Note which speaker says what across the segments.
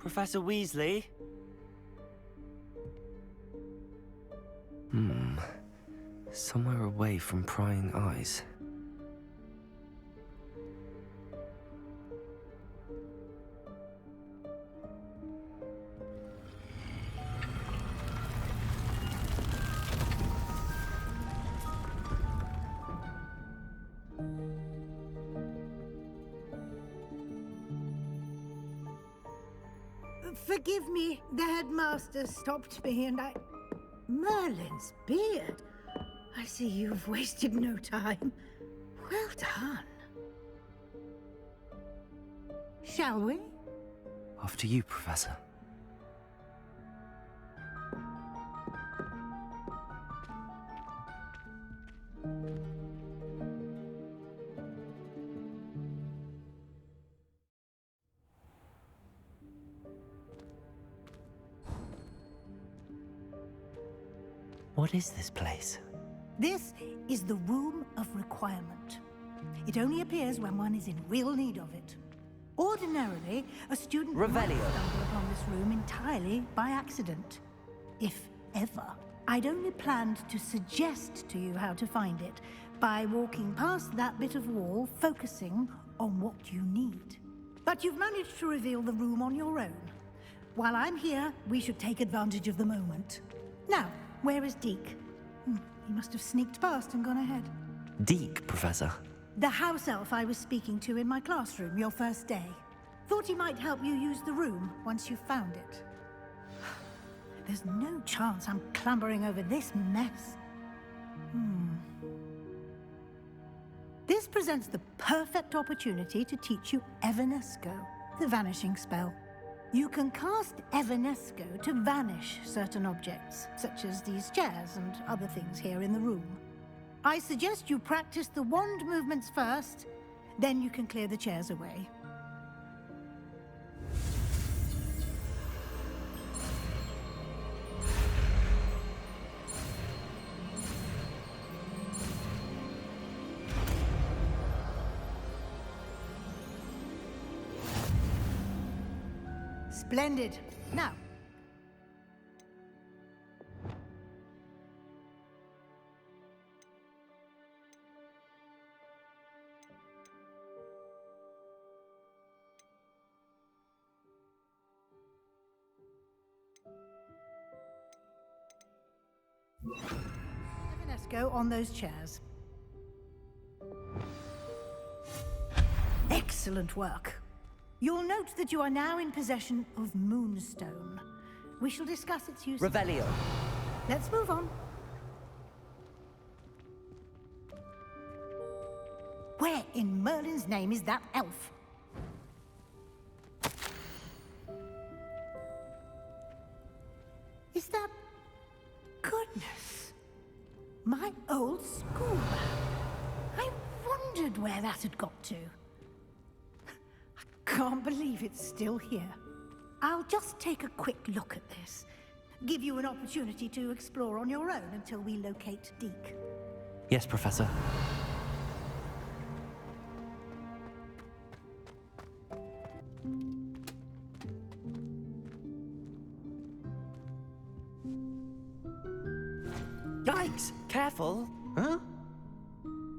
Speaker 1: Professor Weasley?
Speaker 2: Somewhere away from prying eyes.
Speaker 3: Forgive me, the headmaster stopped me and I... Merlin's beard. I see you've wasted no time. Well done. Shall we?
Speaker 2: After you, Professor. What is this place?
Speaker 3: This is the Room of Requirement. It only appears when one is in real need of it. Ordinarily, a student might
Speaker 1: Revelio.
Speaker 3: stumble upon this room entirely by accident. If ever. I'd only planned to suggest to you how to find it by walking past that bit of wall, focusing on what you need. But you've managed to reveal the room on your own. While I'm here, we should take advantage of the moment. Now, where is Deke? He must have sneaked past and gone ahead.
Speaker 2: Deke, Professor.
Speaker 3: The house elf I was speaking to in my classroom your first day. Thought he might help you use the room once you found it. There's no chance I'm clambering over this mess. This presents the perfect opportunity to teach you Evanesco, the vanishing spell. You can cast Evanesco to vanish certain objects, such as these chairs and other things here in the room. I suggest you practice the wand movements first, then you can clear the chairs away. Splendid. Now. Evanesco on those chairs. Excellent work. You'll note that you are now in possession of Moonstone. We shall discuss its use.
Speaker 1: Revelio.
Speaker 3: Let's move on. Where in Merlin's name is that elf? Is that... Goodness. My old school bag. I wondered where that had got to. Can't believe it's still here. I'll just take a quick look at this. Give you an opportunity to explore on your own until we locate Deke.
Speaker 2: Yes, Professor.
Speaker 1: Yikes! Careful!
Speaker 4: Huh?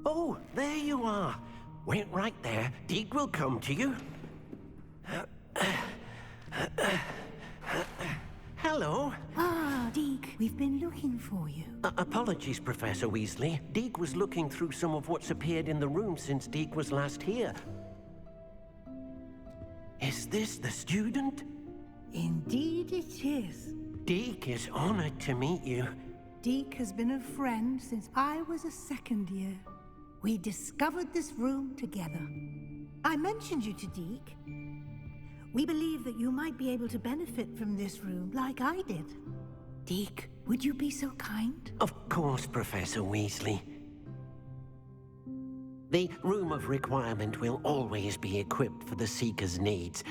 Speaker 4: Oh, there you are. Wait right there. Deke will come to you. Hello.
Speaker 3: Ah, Deke, we've been looking for you.
Speaker 4: Apologies, Professor Weasley. Deke was looking through some of what's appeared in the room since Deke was last here. Is this the student?
Speaker 3: Indeed it is.
Speaker 4: Deke is honored to meet you.
Speaker 3: Deke has been a friend since I was a second year. We discovered this room together. I mentioned you to Deke. We believe that you might be able to benefit from this room like I did. Deke, would you be so kind?
Speaker 4: Of course, Professor Weasley. The Room of Requirement will always be equipped for the Seeker's needs.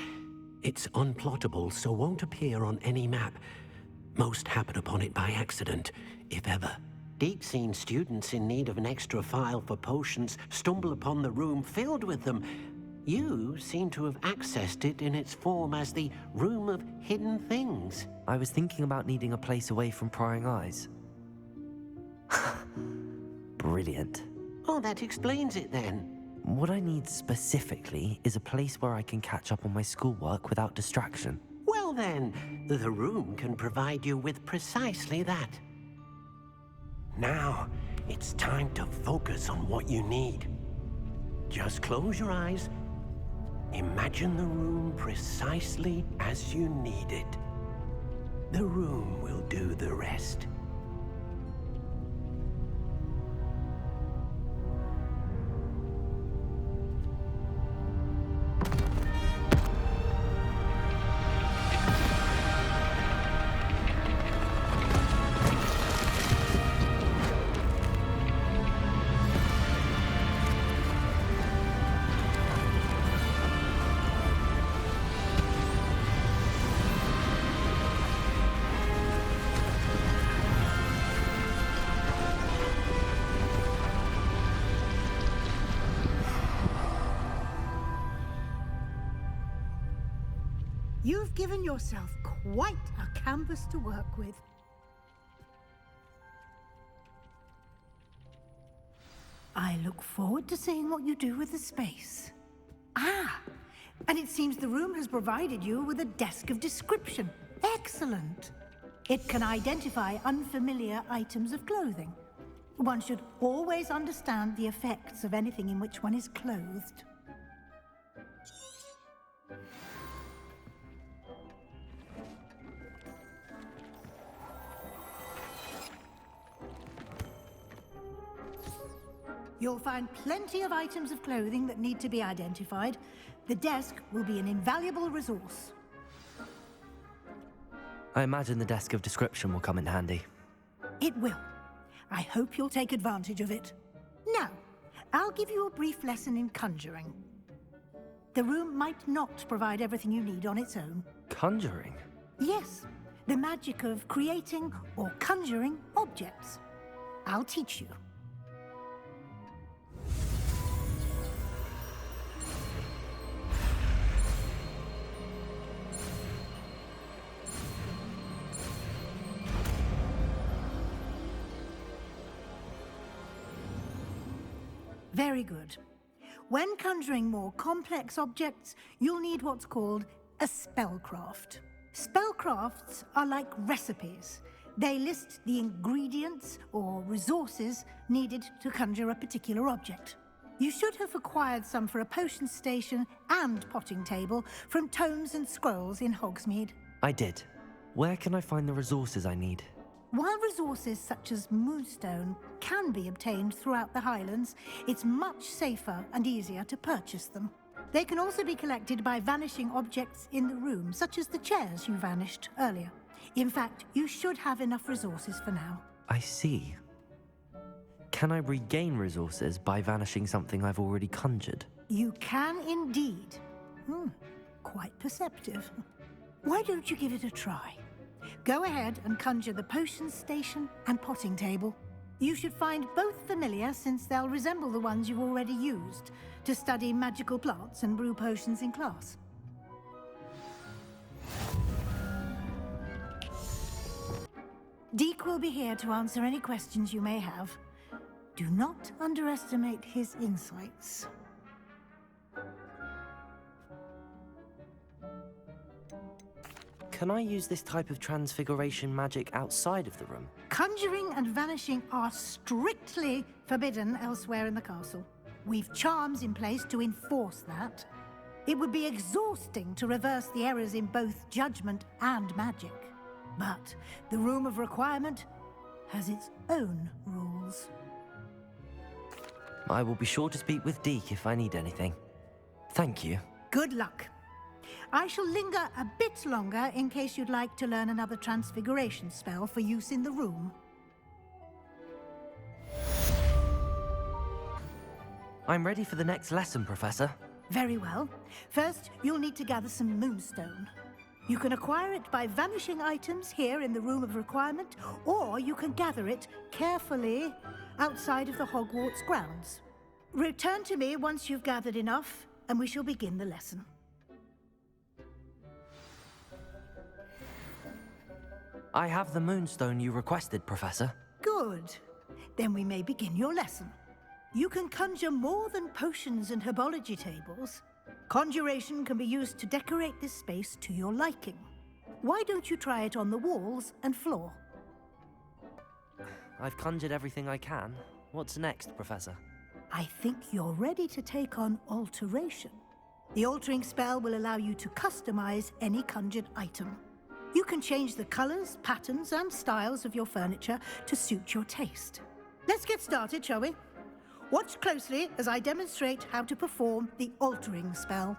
Speaker 4: It's unplottable, so won't appear on any map. Most happen upon it by accident, if ever. Deke's seen students in need of an extra file for potions stumble upon the room filled with them, You seem to have accessed it in its form as the Room of Hidden Things.
Speaker 2: I was thinking about needing a place away from prying eyes. Brilliant.
Speaker 4: Oh, that explains it then.
Speaker 2: What I need specifically is a place where I can catch up on my schoolwork without distraction.
Speaker 4: Well then, the room can provide you with precisely that. Now, it's time to focus on what you need. Just close your eyes. Imagine the room precisely as you need it. The room will do the rest.
Speaker 3: You've given yourself quite a canvas to work with. I look forward to seeing what you do with the space. Ah, and it seems the room has provided you with a desk of description. Excellent. It can identify unfamiliar items of clothing. One should always understand the effects of anything in which one is clothed. You'll find plenty of items of clothing that need to be identified. The desk will be an invaluable resource.
Speaker 2: I imagine the desk of description will come in handy.
Speaker 3: It will. I hope you'll take advantage of it. Now, I'll give you a brief lesson in conjuring. The room might not provide everything you need on its own.
Speaker 2: Conjuring?
Speaker 3: Yes, the magic of creating or conjuring objects. I'll teach you. Very good. When conjuring more complex objects, you'll need what's called a spellcraft. Spellcrafts are like recipes. They list the ingredients or resources needed to conjure a particular object. You should have acquired some for a potion station and potting table from tomes and scrolls in Hogsmeade.
Speaker 2: I did. Where can I find the resources I need?
Speaker 3: While resources such as moonstone can be obtained throughout the Highlands, it's much safer and easier to purchase them. They can also be collected by vanishing objects in the room, such as the chairs you vanished earlier. In fact, you should have enough resources for now.
Speaker 2: I see. Can I regain resources by vanishing something I've already conjured?
Speaker 3: You can indeed. Quite perceptive. Why don't you give it a try? Go ahead and conjure the potion station and potting table. You should find both familiar, since they'll resemble the ones you've already used to study magical plants and brew potions in class. Deke will be here to answer any questions you may have. Do not underestimate his insights.
Speaker 2: Can I use this type of transfiguration magic outside of the room?
Speaker 3: Conjuring and vanishing are strictly forbidden elsewhere in the castle. We've charms in place to enforce that. It would be exhausting to reverse the errors in both judgment and magic. But the Room of Requirement has its own rules.
Speaker 2: I will be sure to speak with Deke if I need anything. Thank you.
Speaker 3: Good luck. I shall linger a bit longer in case you'd like to learn another transfiguration spell for use in the room.
Speaker 2: I'm ready for the next lesson, Professor.
Speaker 3: Very well. First, you'll need to gather some moonstone. You can acquire it by vanishing items here in the Room of Requirement, or you can gather it carefully outside of the Hogwarts grounds. Return to me once you've gathered enough, and we shall begin the lesson.
Speaker 2: I have the moonstone you requested, Professor.
Speaker 3: Good. Then we may begin your lesson. You can conjure more than potions and herbology tables. Conjuration can be used to decorate this space to your liking. Why don't you try it on the walls and floor?
Speaker 2: I've conjured everything I can. What's next, Professor?
Speaker 3: I think you're ready to take on alteration. The altering spell will allow you to customize any conjured item. You can change the colors, patterns, and styles of your furniture to suit your taste. Let's get started, shall we? Watch closely as I demonstrate how to perform the altering spell.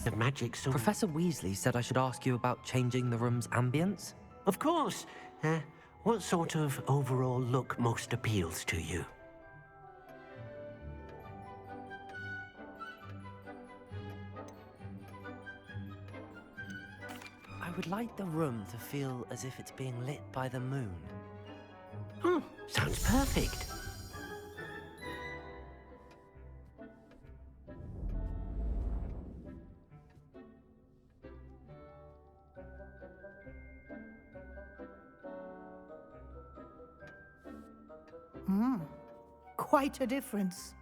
Speaker 4: The magic sword.
Speaker 2: Professor Weasley said I should ask you about changing the room's ambience.
Speaker 4: Of course. What sort of overall look most appeals to you?
Speaker 2: I would like the room to feel as if it's being lit by the moon.
Speaker 4: Sounds perfect.
Speaker 3: Quite a difference.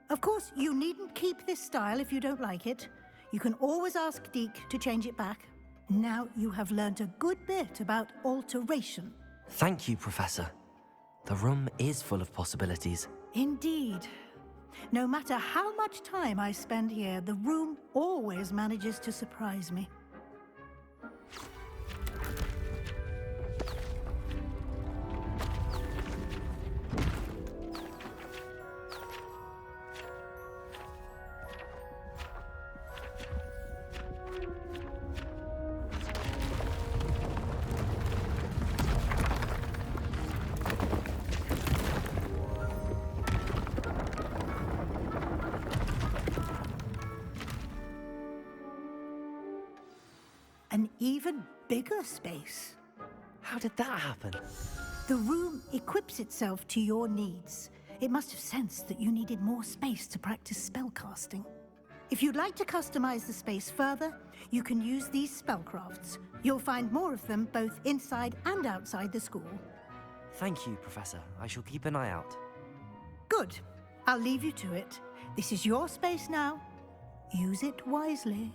Speaker 3: Of course, you needn't keep this style if you don't like it. You can always ask Deke to change it back. Now you have learned a good bit about alteration.
Speaker 2: Thank you, Professor. The room is full of possibilities.
Speaker 3: Indeed. No matter how much time I spend here, the room always manages to surprise me. An even bigger space.
Speaker 2: How did that happen?
Speaker 3: The room equips itself to your needs. It must have sensed that you needed more space to practice spellcasting. If you'd like to customize the space further, you can use these spellcrafts. You'll find more of them both inside and outside the school.
Speaker 2: Thank you, Professor. I shall keep an eye out.
Speaker 3: Good. I'll leave you to it. This is your space now. Use it wisely.